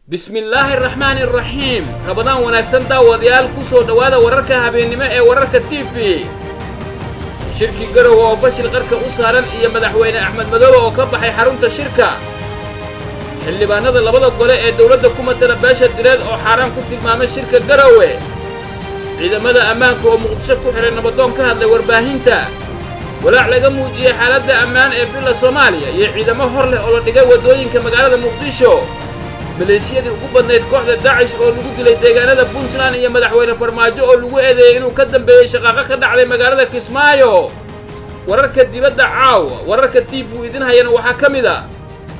بسم الله الرحمن الرحيم رمضان وناكسن داوديال كوسو دوادا ورركا هابينيمه ee wararka TV shirki garow oo fashil qarka u saaran iyo madaxweyne Axmed Madoobe oo ka baxay xarunta shirka xildhibaanada labada gole ee dawladda ku matala beesha direed oo xaraan ku tilmaamay shirka garowe ciidamada ammaanka oo muqdisho ku xiray nabadoon ka hadlay warbaahinta walaac laga muujiyay xaaladda ammaan ee filla Soomaaliya iyo ciidamo hor leh oo la dhigay wadooyinka magaalada Muqdisho maleeshiyadii ugu badnayd kooxda Daesh oo lagu dilay deegaanada Puntland iyo madaxweyne Farmaajo oo lagu eedeeyay inuu ka dambeeyay shaqaaqa ka dhacday magaalada Kismaayo wararka dibadda caawa wararka TV idin hayana waxa kamid ah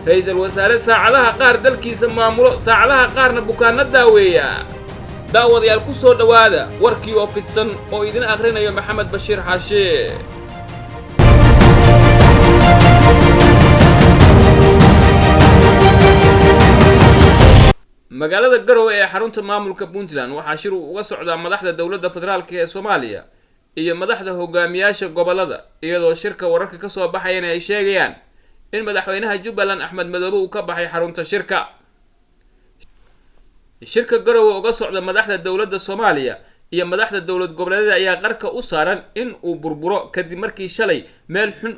ra'iisul wasaare saacadaha qaar dalkiisa maamulo saacadaha qaarna bukaanada daaweeya daawadayaal ku soo dhawaada warkii oo fidsan oo idin aqrinayo Maxamed Bashiir Xaashi magaalada garowe ee xarunta maamulka Puntland waxa shir uga socda madaxda dawladda federaalka ee Soomaaliya iyo madaxda hogaamiyaasha gobolada iyadoo shirka wararka ka soo baxayna ay sheegayaan in madaxweynaha Jubbaland Axmed Madoobe uu ka baxay xarunta shirka garowe uga socda madaxda dawladda Soomaaliya iyo madaxda dawlad goboleedyada ayaa qarka u saaran in uu burburo kadib markii shalay meel xun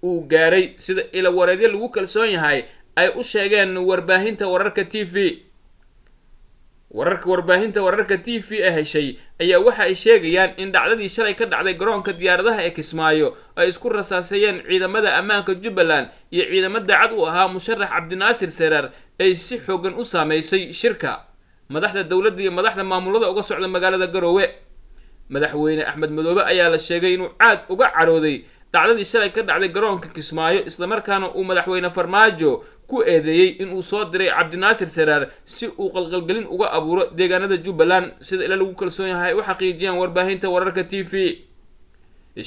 uu gaaray sida ila wareedyo lagu kalsoon yahay ay u sheegeen warbaahinta wararka TV wararka TV ee heshay ayaa waxa ay sheegayaan in dhacdadii shalay ka dhacday garoonka diyaaradaha ee Kismaayo ay isku rasaasayeen ciidamada ammaanka Jubbaland iyo ciidamada dacad u ahaa musharax Cabdinaasir Serar ay si xoogan u saameysay shirka madaxda dawladda iyo madaxda maamulada uga socda magaalada Garowe madaxweyne Axmed Madoobe ayaa la sheegay inuu aad uga carooday dhacdadii shalay ka dhacday garoonka Kismaayo isla markaana uu madaxweyne Farmaajo ku eedeeyay in uu soo diray Cabdinaasir Serar si uu qalqalgelin uga abuuro deegaanada Jubbaland sida ila lagu kalsoon yahay waxa xaqiijiyaan warbaahinta wararka TV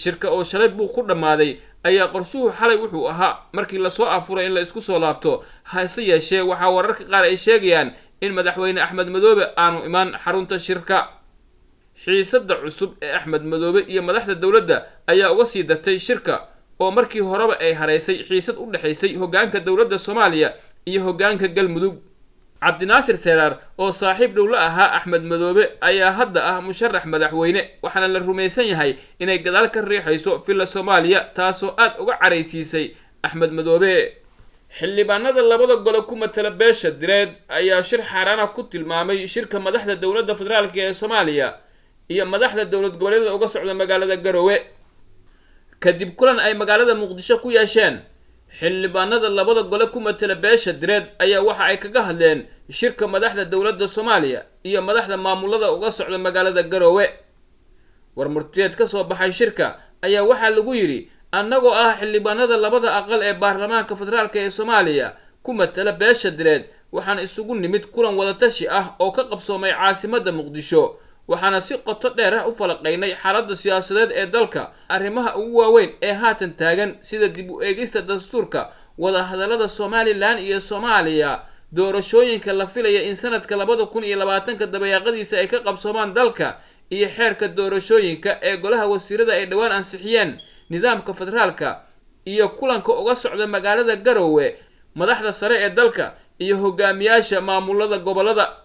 shirka oo shalay buu ku dhamaaday ayaa qorshuhu xalay wuxuu ahaa markii la soo afuray in la isku soo laabto hayse yeeshee waxa wararka qaar ay sheegayaan in madaxweyne Axmed Madoobe aanu imaan xarunta shirka xiisada cusub ee Axmed Madoobe iyo madaxda dawladda ayaa uga sii dartay shirka oo markii horeba ay hareysay xiisad u dhaxaysay hogaanka dawladda Soomaaliya iyo hogaanka Galmudug Cabdinaasir Serar oo saaxiib dhow la ahaa Axmed Madoobe ayaa hadda ah musharax madaxweyne waxaana la rumaysan yahay inay gadaal ka riixayso filla Soomaaliya taasoo aad uga careysiisay Axmed Madoobe xildhibaanada labada gole ku matala beesha direed ayaa shir xaraana ku tilmaamay shirka madaxda dawladda federaalka ee Soomaaliya iyo madaxda dawlad goboleedyada uga socda magaalada Garowe kadib kulan ay magaalada Muqdisho ku yeesheen xildhibaanada labada gole ku matala beesha direed ayaa waxa ay kaga hadleen shirka madaxda dawladda Soomaaliya iyo madaxda maamulada uga socda magaalada Garowe warmurtiyeed ka soo baxay shirka ayaa waxa lagu yiri annagoo ah xildhibaanada labada aqal ee baarlamaanka federaalka ee Soomaaliya ku matala beesha direed waxaan isugu nimid kulan wada tashi ah oo ka qabsoomay caasimadda Muqdisho waxaana si qoto dheer ah u falaqaynay xaaladda siyaasadeed ee dalka arrimaha ugu waaweyn ee haatan taagan sida dib u eegista dastuurka wada hadallada Somaliland iyo Soomaaliya doorashooyinka la filaya in sanadka 2020 dabayaaqadiisa ay ka qabsoomaan dalka iyo xeerka doorashooyinka ee golaha wasiirada ay dhawaan ansixiyeen nidaamka federaalka iyo kulanka uga socda magaalada Garowe madaxda sare ee dalka iyo hogaamiyaasha maamulada gobolada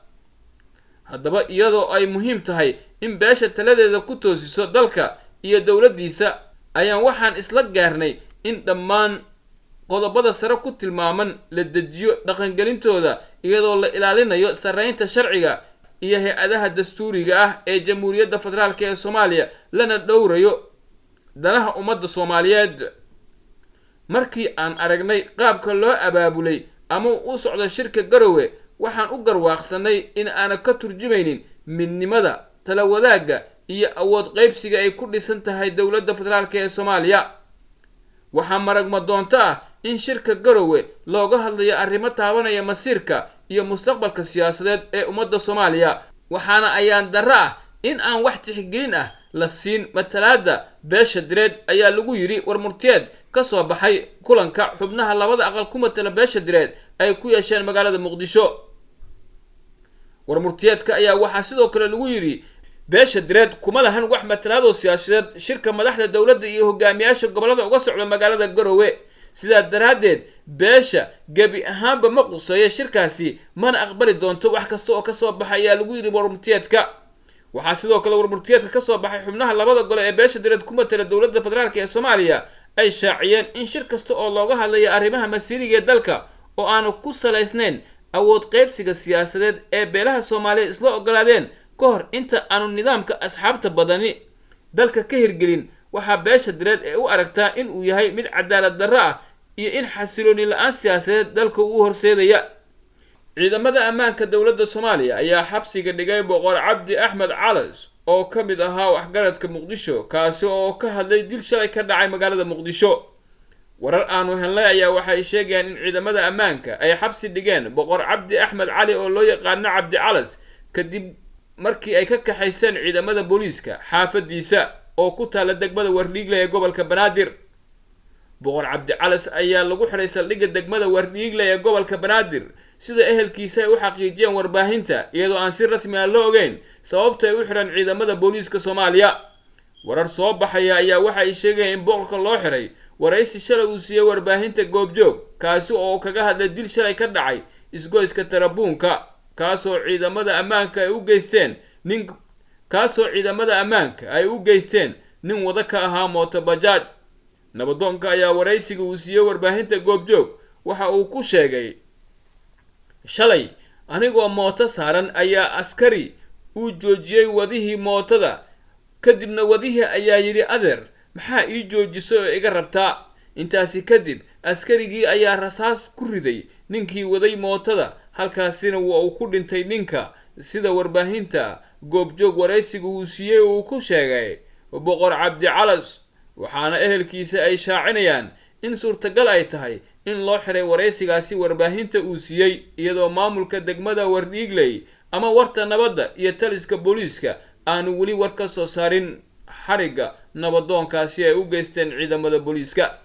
haddaba iyadoo ay muhiim tahay in beesha taladeeda ku toosiso dalka iyo dawladdiisa ayaan waxaan isla gaarnay in dhammaan qodobada sare ku tilmaaman la dejiyo dhaqangelintooda iyadoo la ilaalinayo sareynta sharciga iyo hay'adaha dastuuriga ah ee Jamhuuriyadda Federaalka ee Soomaaliya lana dhowrayo danaha ummadda Soomaaliyeed markii aan aragnay qaabka loo abaabulay ama u socdo shirka Garowe waxaan u garwaaqsanay in aan ka turjumaynin midnimada tala wadaaga iyo awood qaybsiga ay ku dhisan tahay dawladda federaalka ee Soomaaliya waxa maragma doonta in shirka Garowe looga hadlayo arrimo taabanaya masiirka iyo mustaqbalka siyaasadeed ee ummadda Soomaaliya waxaana ayaan darro in aan wax tixgelin la siin matalaada beesha direed ayaa lagu yiri warmurtiyeed ka soo baxay kulanka xubnaha labada aqal ku matala beesha direed ay ku yeesheen magaalada Muqdisho warmurtiyeedka ayaa waxa sidoo kale lagu yiri beesha direed kuma lahan wax matalaado siyaasadeed shirka madaxda dawladda iyo hogaamiyaasha gobolada uga socda magaalada Garowe sidaa daraaddeed beesha gebi ahaanba ma quseeyo shirkaasi mana aqbali doonto wax kasta oo kasoo baxa ayaa lagu yidhi warmurtiyeedka. waxaa sidoo kale warmurtiyeedka kasoo baxay xubnaha labada gole ee beesha direed ku matala dowladda federaalk ee Soomaaliya ay shaaciyeen in shir kasta oo looga hadlayo arrimaha masiiriga ee dalka oo aanu ku salaysnayn awood qaybsiga siyaasadeed ee beelaha Soomaaliya isla ogolaadeen ka hor inta aanu nidaamka asxaabta badani dalka ka hirgelin waxaa beesha direed ee u aragtaa in uu yahay mid cadaalad darro ah iyo in xasilooni la'aan siyaasadeed dalka uu horseedaya. ciidamada ammaanka dowladda Soomaaliya ayaa xabsiga dhigay boqor Cabdi Axmed Calas oo ka mid ahaa waxgaradka Muqdisho kaasi oo ka hadlay dil shalay ka dhacay magaalada Muqdisho. warar aanu helnay ayaa waxay sheegayaan in ciidamada ammaanka ay xabsi dhigeen boqor Cabdi Axmed Cali oo loo yaqaan Cabdi Calas kadib markii ay ka kaxaysteen ciidamada booliiska xaafadiisa oo ku taala degmada Wardhiigle ee gobolka Banaadir. boqor Cabdi Calas ayaa lagu xiray saldhigga degmada Wardhiigle ee gobolka Banaadir sida ehelkiisa ay u xaqiijiyeen warbaahinta iyadoo aan si rasmi ah loo ogeyn sababta ay u xiran ciidamada booliiska Soomaaliya. warar soo baxaya ayaa waxa ay sheegayaan in boqorka loo xiray waraysi shalay uu siiyay warbaahinta goobjoog kaasi oo kaga hadlay dil shalay ka dhacay isgoyska Tarabuunka kaasoo ciidamada ammaanka ay u geysteen nin wada ka ahaa mooto bajaaj. nabadoonka ayaa waraysiga uu siiyay warbaahinta goobjoog waxa uu ku sheegay shalay anigoo mooto saaran ayaa askari uu joojiyay wadihii mootada kadibna wadihii ayaa yiri adeer maxaa ii joojiso oo iga rabtaa. intaasi kadib askarigii ayaa rasaas ku riday ninkii waday mootada halkaasina uu ku dhintay ninka sida warbaahinta goobjoog waraysiga uu siiyay uu ku sheegay boqor Cabdi Calas. waxaana ehelkiisa ay shaacinayaan in suurtagal ay tahay in loo xiray waraysigaasi warbaahinta uu siiyay iyadoo maamulka degmada Wardhiigle ama warta nabadda iyo taliska booliiska aanu weli war ka soo saarin xariga nabadoonkaasi ay u geysteen ciidamada booliiska.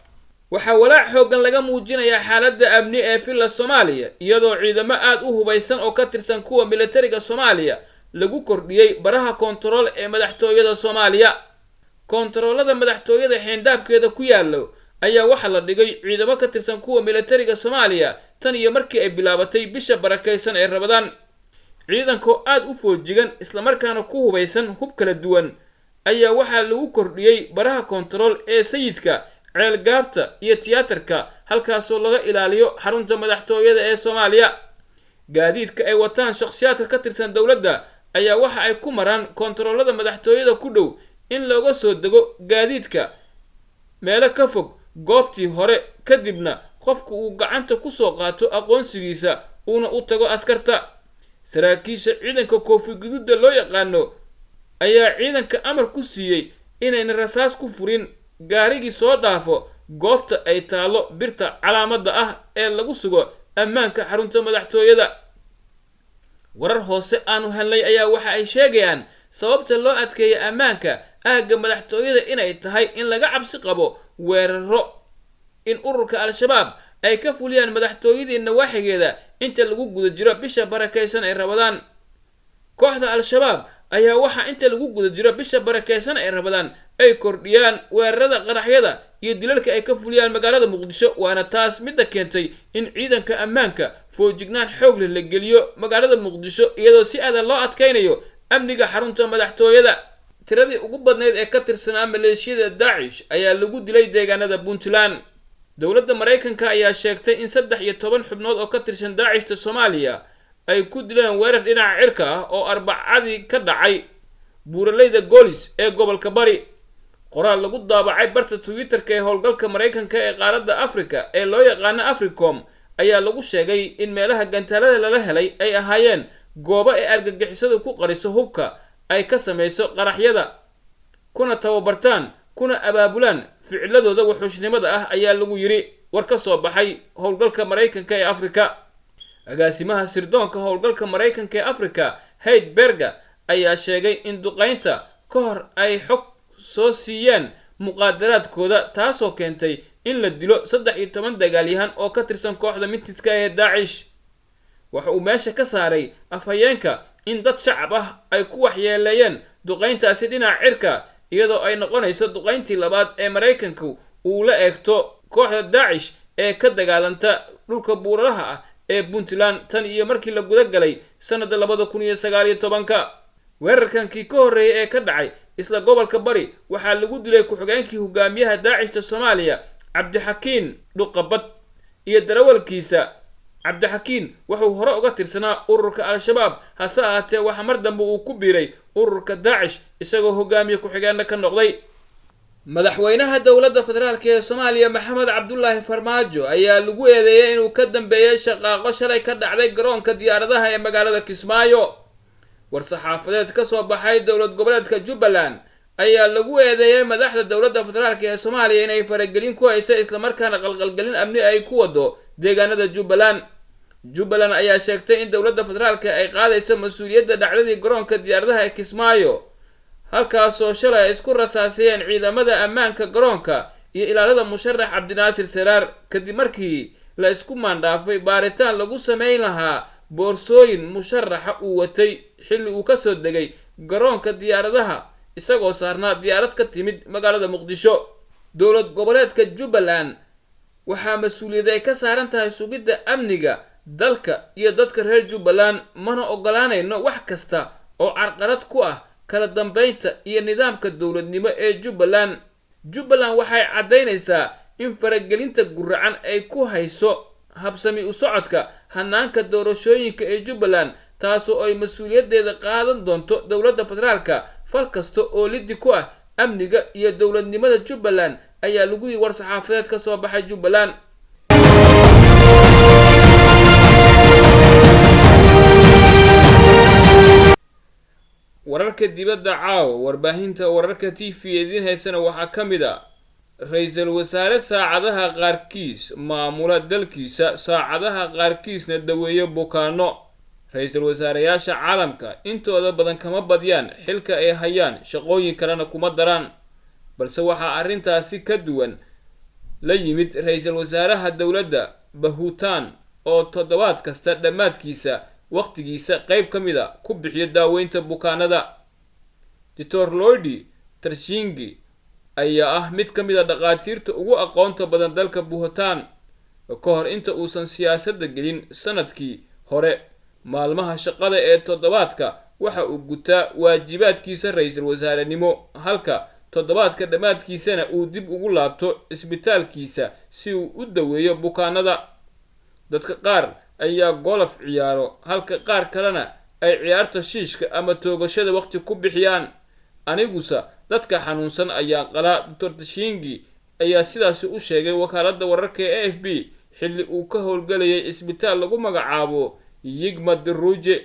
waxaa walaac xoogan laga muujinayaa xaaladda amni ee filla Soomaaliya iyadoo ciidamo aad u hubaysan oo ka tirsan kuwa militariga Soomaaliya lagu kordhiyay baraha kontarool ee madaxtooyada Soomaaliya. kontaroolada madaxtooyada xeendhaabkeeda ku yaalo ayaa waxa la dhigay ciidamo ka tirsan kuwa militariga Soomaaliya tan iyo markii ay bilaabatay bisha barakeysan ee Ramadaan. ciidanka aad u foojigan isla markaana ku hubaysan hub kala duwan ayaa waxa lagu kordhiyay baraha kontarool ee sayidka ceelgaabta iyo tiyaatarka halkaasoo laga ilaaliyo xarunta madaxtooyada ee Soomaaliya. gaadiidka ay wataan shakhsiyaadka ka tirsan dowladda ayaa waxa ay ku maraan kontaroolada madaxtooyada ku dhow in looga soo dego gaadiidka meelo ka fog goobtii hore kadibna qofku uu gacanta ku soo qaato aqoonsigiisa uuna u tago askarta. saraakiisha ciidanka koofi guduudda loo yaqaano ayaa ciidanka amar ku siiyay inayna rasaas ku furin gaarigii soo dhaafo goobta ay taalo birta calaamadda ah ee lagu sugo ammaanka xarunta madaxtooyada. warar hoose aanu helnay ayaa waxa ay sheegayaan sababta loo adkeeyay ammaanka aagga madaxtooyada inay tahay in laga cabsi qabo weeraro in ururka Al-Shabaab ay ka fuliyaan madaxtooyadii nawaaxigeeda inta lagu guda jiro bisha barakeysan ee Ramadaan. kooxda Al-Shabaab ayaa waxa inta lagu guda jiro bisha barakeysan ee Ramadaan ay kordhiyaan weerarada qaraxyada iyo dilalka ay ka fuliyaan magaalada Muqdisho waana taas mid keentay in ciidanka ammaanka foojignaan xoog leh la geliyo magaalada Muqdisho iyadoo si aad loo adkeynayo amniga xarunta madaxtooyada. tiradii ugu badneed ee ka tirsanaa maleeshiyada Daesh ayaa lagu dilay deegaanada Puntland. dowladda Mareykanka ayaa sheegtay in 13 xubnood oo ka tirsan Daeshta Soomaaliya ay ku dileen weerar dhinaca cirka ah oo Arbacadii ka dhacay buuraleyda Golis ee gobolka Bari. qoraal lagu daabacay barta Twitter-ka ee howlgalka Mareykanka ee qaaradda Afrika ee loo yaqaan Africom ayaa lagu sheegay in meelaha gantaalada lala helay ay ahaayeen goobo ay argagixisadu ku qariso hubka ay ka samayso qaraxyada kuna tababartaan kuna abaabulaan ficiladooda wuxuushnimada ah ayaa lagu yiri war ka soo baxay howlgalka Mareykanka ee Afrika. agaasimaha sirdoonka howlgalka Mareykanka ee Afrika Hayt Berger ayaa sheegay in duqeynta ka hor ay xog soo siiyeen muqaadaraadkooda taasoo keentay in la dilo 13 dagaalyahan oo ka tirsan kooxda mitidka ee Daesh. waxa uu meesha ka saaray afhayeenka in dad shacab ah ay ku waxyeeleeyeen duqeyntaasi dhinaca cirka iyadoo ay noqonayso duqeyntii labaad ee Mareykanku uu la eegto kooxda Daesh ee ka dagaalanta dhulka buuralaha ah ee Puntland tan iyo markii la guda galay sanadda 2019. weerarkankii ka horreeyay ee ka dhacay isla gobolka Bari waxaa lagu dilay ku-xigeenkii hogaamiyaha Daesh Soomaaliya Cabdixakiin Dhuqabad iyo darawalkiisa. Cabdixakiin wuxuu hore uga tirsanaa ururka Al-Shabaab, hase ahaatee waxa mar dambe uu ku biiray ururka Daesh isagoo hogaamiye ku-xigeenka ka noqday. madaxweynaha dowladda federaalka ee Soomaaliya Maxamed Cabdullaahi Farmaajo ayaa lagu eedeeyay inuu ka dambeeyay shaqaaqo shalay ka dhacday garoonka diyaaradaha ee magaalada Kismaayo. war-saxaafadeed ka soo baxay dowlad goboleedka Jubbaland ayaa lagu eedeeyay madaxda dowladda federaalka ee Soomaaliya inay faragelin ku hayso isla markaana qalqalgelin amni ay ku wado deegaanada Jubbaland ayaa sheegtay in dowladda federaalka ay qaadayso mas'uuliyadda dhacdadii garoonka diyaaradaha ee Kismaayo, halkaasoo shalay isku rasaasayeen ciidamada ammaanka garoonka iyo ilaalada musharax Cabdinaasir Saraar kadib markii la isku maandhaafay baaritaan lagu sameyn lahaa boorsooyin musharaxa uu watay xilli uu ka soo degay garoonka diyaaradaha isagoo saarnaa diyaarad ka timid magaalada Muqdisho. dowlad goboleedka Jubbaland waxaa mas'uuliyad ay ka saaran tahay sugidda amniga dalka iyo dadka reer Jubbaland, mana ogolaanayno wax kasta oo carqalad ku ah kala dambeynta iyo nidaamka dowladnimo ee Jubbaland. waxay cadeynaysaa in faragelinta guracan ay ku hayso habsami u socodka hanaanka doorashooyinka ee Jubbaland, taasoo ay mas'uuliyadeeda qaadan doonto dowladda federaalka. fal kasta oo lidi ku ah amniga iyo dowladnimada Jubbaland ayaa lagu yiri war-saxaafadeed ka soo baxay Jubbaland. wararka dibadda caawa warbaahinta wararka TV idin haysana waxaa ka mid ah ra'iisul wasaare saacadaha qaarkiis maamula dalkiisa, saacadaha qaarkiisna daweeyo bukaano. ra'iisul wasaareyaasha caalamka intooda badan kama badiyaan xilka ay hayaan, shaqooyin kalena kuma daraan, balse waxaa arrintaasi ka duwan la yimid ra'iisul wasaaraha dowladda Bhutan oo toddobaad kasta dhammaadkiisa waqtigiisa qayb ka mid ah ku bixiyo daaweynta bukaanada. Dr. Lloyd Tarshingi ayaa ah mid ka mid ah dhaqaatiirta ugu aqoonta badan dalka Bhutan ka hor inta uusan siyaasadda gelin sanadkii hore. maalmaha shaqada ee toddobaadka waxa uu gutaa waajibaadkiisa ra'iisul wasaarenimo, halka toddobaadka dhammaadkiisana uu dib ugu laabto isbitaalkiisa si uu u daweeyo bukaanada. dadka qaar ayaa golf ciyaaro, halka qaar kalena ay ciyaarta shiishka ama toogashada waqti ku bixiyaan. anigusa dadka xanuunsan ayaa qala. Dr. Tarshingi ayaa sidaas u sheegay wakaaladda wararka ee AFP xilli uu ka howlgalayay isbitaal lagu magacaabo Yigmad Ruje.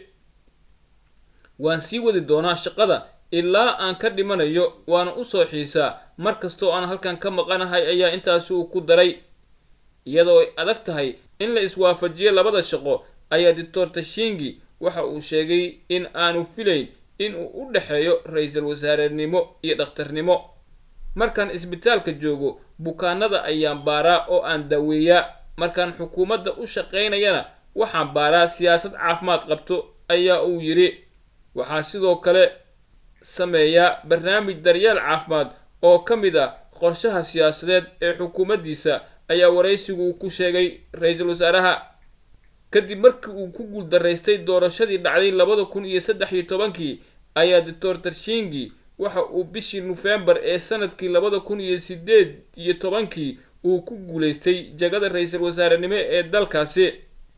waan sii wadi doonaa shaqada ilaa aan ka dhimanayo, waana u soo xiisaa markastoo aan halkan ka maqanahay, ayaa intaas uu ku daray. iyadoo ay adag tahay in la iswaafajiyo labada shaqo ayaa Dr. Tarshingi waxa uu sheegay in aanu filayn in uu u dhaxeeyo ra'iisul wasaarenimo iyo dhakhtarnimo. markaan isbitaalka joogo bukaanada ayaan baaraa oo aan daweeyaa, markaan xukuumadda u shaqeynayana waxaan baaraa siyaasad caafimaad qabto, ayaa uu yiri. waxaa sidoo kale sameeyaa barnaamij daryeel caafimaad oo ka mid ah qorshaha siyaasadeed ee xukuumaddiisa, ayaa waraysigu ku sheegay ra'iisul wasaaraha. kadib markii uu ku guuldaraystay doorashadii dhacday 2013 ayaa Dr. Tarshingi waxa uu bishii November ee sanadkii 2018 uu ku guuleystay jagada ra'iisul wasaarenimo ee dalkaasi.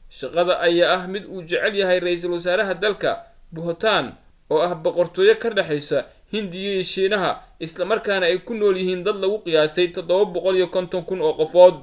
shaqada ayaa ah mid uu jecel yahay ra'iisul wasaaraha dalka Bhutan oo ah boqortooyo ka dhaxaysa Hindiya iyo Shiinaha, isla markaana ay ku nool yihiin dad lagu qiyaasay 750,000 oo qofood.